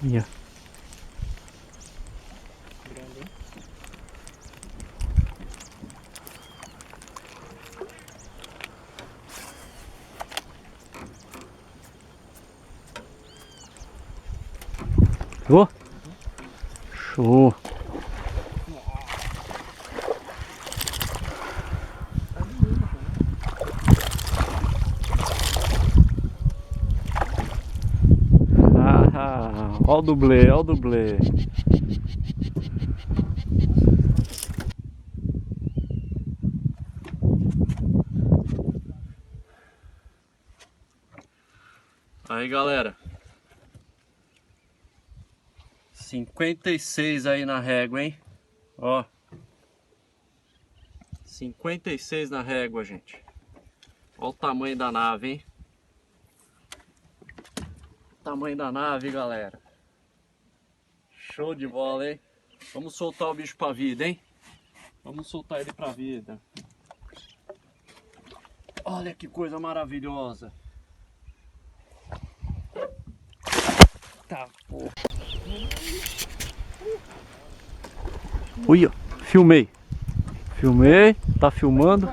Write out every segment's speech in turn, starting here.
Ia. Pegou? Show! Ó o dublê, ó o dublê. Aí, galera. 56 aí na régua, hein? Ó. 56 na régua, gente. Ó o tamanho da nave, hein? Tamanho da nave, galera. Show de bola, hein? Vamos soltar o bicho pra vida, hein? Vamos soltar ele pra vida. Olha que coisa maravilhosa. Tá, porra. Ui, ó. Filmei. Filmei. Tá filmando.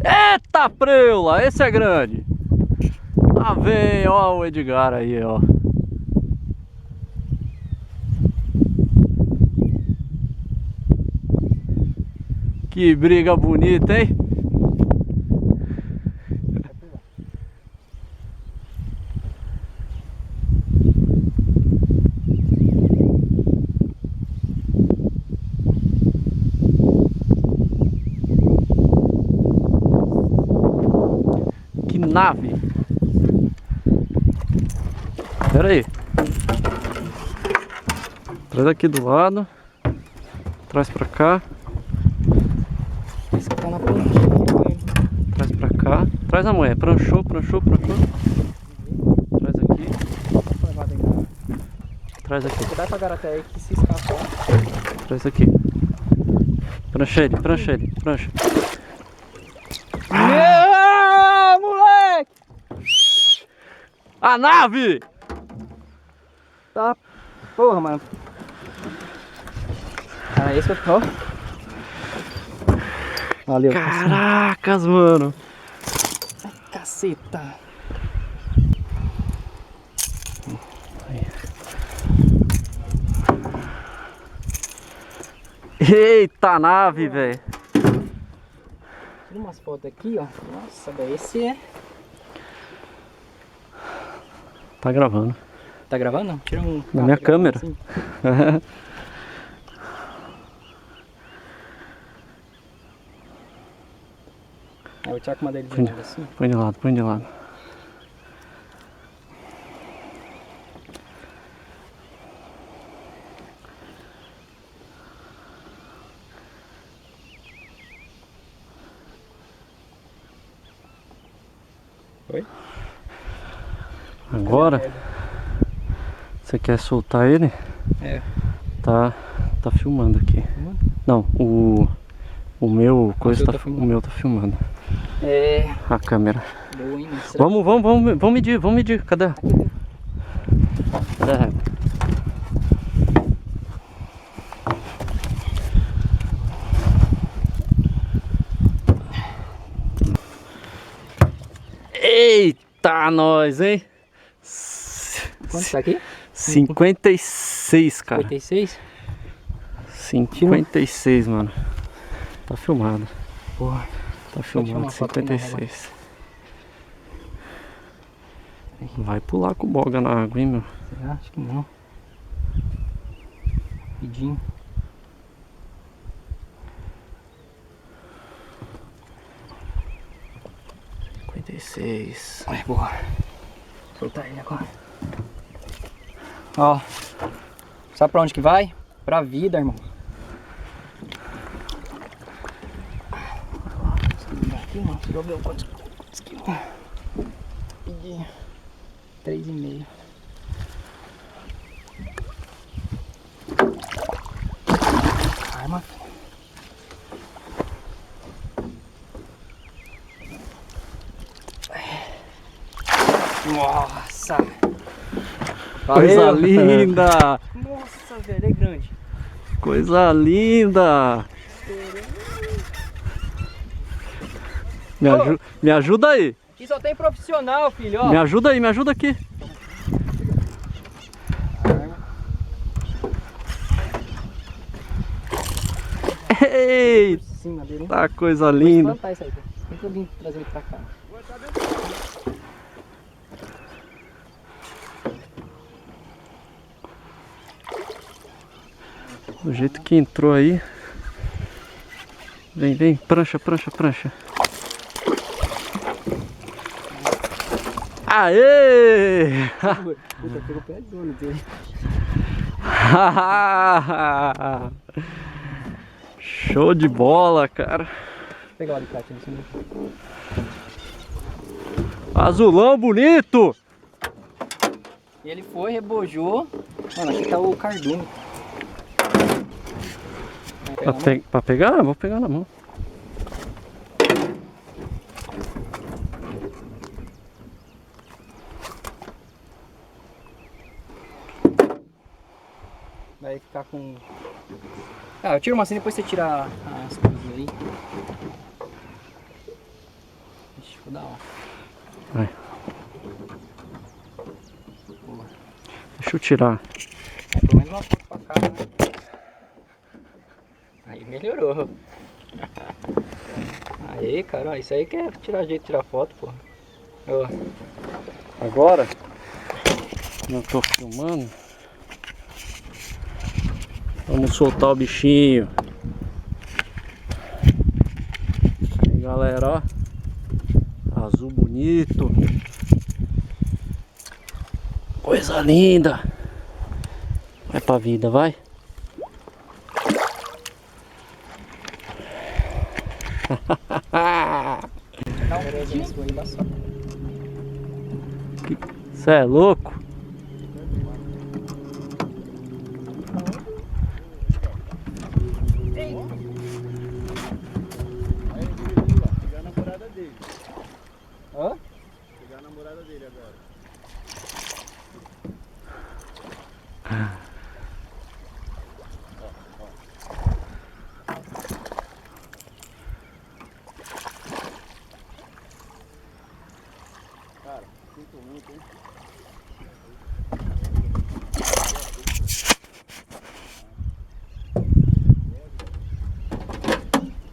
Eita preula, esse é grande. Lá vem, ó, o Edgar aí, ó. Que briga bonita, hein? Que nave! Pera aí. Traz aqui do lado. Traz pra cá. Esse que tá na ponte. Traz pra cá. Traz a manha. Pranchou, pranchou, pranchou. Traz aqui. Traz aqui. Cuidado com a garota aí que se escapou. Traz aqui. Prancha ele, prancha ele, prancha. Ah, moleque! A nave! Tá, porra, mano. Ah, esse foi. Valeu. Caracas, mano. Caceta. Eita nave, velho. Tira umas fotos aqui, ó. Nossa, velho, esse é... Tá gravando. Tá gravando? Não? Tira um... Na minha câmera. Assim. Eu vou tirar com uma dele de novo assim. Põe de lado, põe de lado. Oi? Agora, você quer soltar ele? É. Tá filmando aqui. Filmando? Não, o meu coisa seu tá, tá filmando. o meu tá filmando. É. A câmera. Boa, hein? Será Vamos medir. Cadê? Cadê a régua? Eita, nós, hein? Quanto tá aqui? 56, cara. 56? 56, mano. Tá filmado. Porra. Tá tirar filmado uma foto aqui na 56. Vai pular com boga na água, hein, meu? Será? Acho que não. Rapidinho. Seis. Olha, boa. Soltar ele agora. Ó. Sabe pra onde que vai? Pra vida, irmão. Aqui, mano. Deixa eu ver quantos quilos. Pedi 3,5. Arma. Nossa! Coisa Valeu. linda! Nossa, velho, é grande. Coisa linda! Me ajuda aí! Aqui só tem profissional, filho, ó. Me ajuda aí, me ajuda aqui! Eita, Por cima dele, hein? coisa Vou linda! espantar isso aí. Tem que eu vim trazer ele pra cá. Do jeito que entrou aí. Vem, vem, prancha, prancha, prancha. Aê! Puta, pegou o pé de dono dele. Show de bola, cara. Vou pegar o alicate em cima. Azulão bonito! E ele foi, rebojou. Mano, aqui tá o cardume. Vai pegar na mão? Pra pegar? Vou pegar na mão. Vai ficar com... Ah, eu tiro uma assim, depois você tira as coisinhas aí. Ixi, ficou da hora. Vai. Deixa eu tirar. Pelo menos uma foto pra cá, né? Aí melhorou. Aí, cara, ó, isso aí que é tirar jeito, tirar foto, pô. Ó. Agora, eu tô filmando. Vamos soltar o bichinho. Aí, galera, ó. Azul bonito. Coisa linda. Vai pra vida, vai. Dá um beijinho nesse aí, dá só. Cê é louco? Pegar a namorada dele. Hã? Pegar a namorada dele agora. Cara, sinto muito, hein?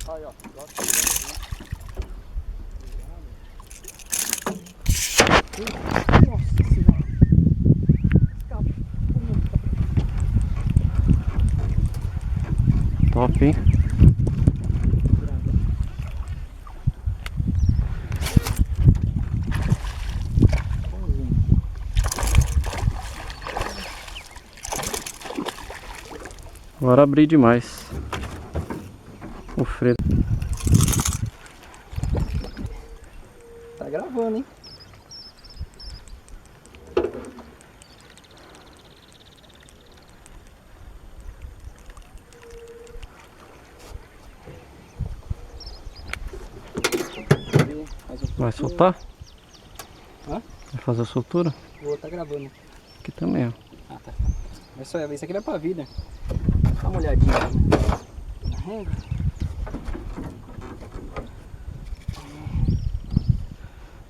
Aí, ó. Nossa senhora. Top, hein? Agora abri demais. O freio. Tá gravando, hein? Vai soltar? Hã? Vai fazer a soltura? Vou tá gravando. Aqui também, ó. Ah, tá. Mas só, isso aqui vai pra vida. Dá uma olhadinha aqui na régua.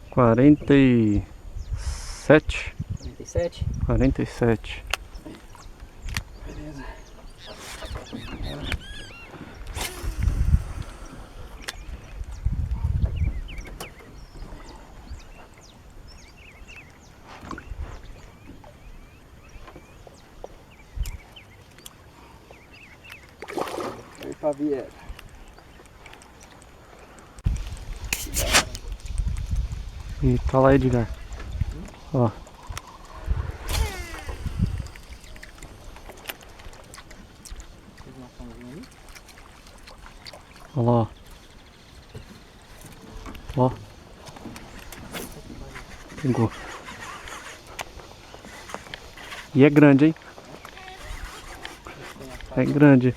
47. 47. 47. Beleza. Aí pra Viera. E tá lá, Edgar. Ó. Fez uma pãozinha ali. Olha lá, ó. Ó. Pegou. E é grande, hein? É grande.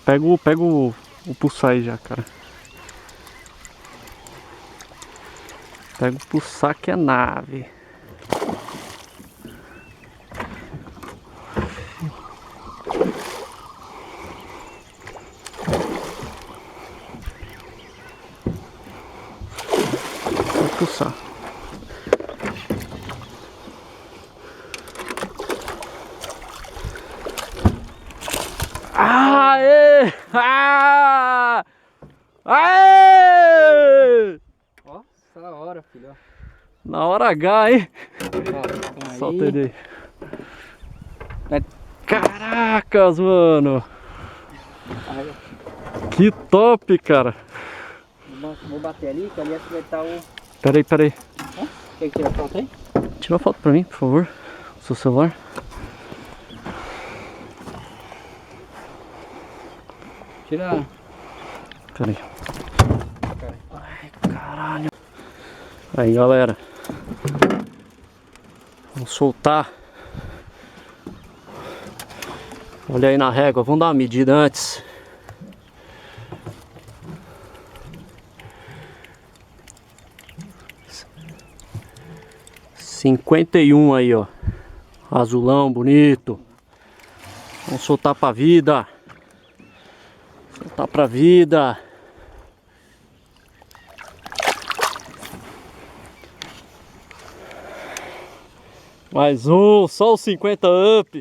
Pega o pulsar aí já, cara. Pega o pulsar que é nave. Pode pulsar. Aê! Ah! Aê! Ó, essa hora, filho, ó. Na hora H, hein? Ó, toma aí. Solta ele aí. Vai- Caracas, mano! Aí, Que top, cara! ó. Vou bater ali, que ali acho que vai estar o... Peraí. Quer que tire a foto aí? Tira uma foto pra mim, por favor. Seu celular. Tira... Peraí. Ai, caralho. Aí, galera. Vamos soltar. Olha aí na régua. Vamos dar uma medida antes. (51) aí, ó. Azulão, bonito. Vamos soltar pra vida. Soltar pra vida. Mais um, só o 50 up.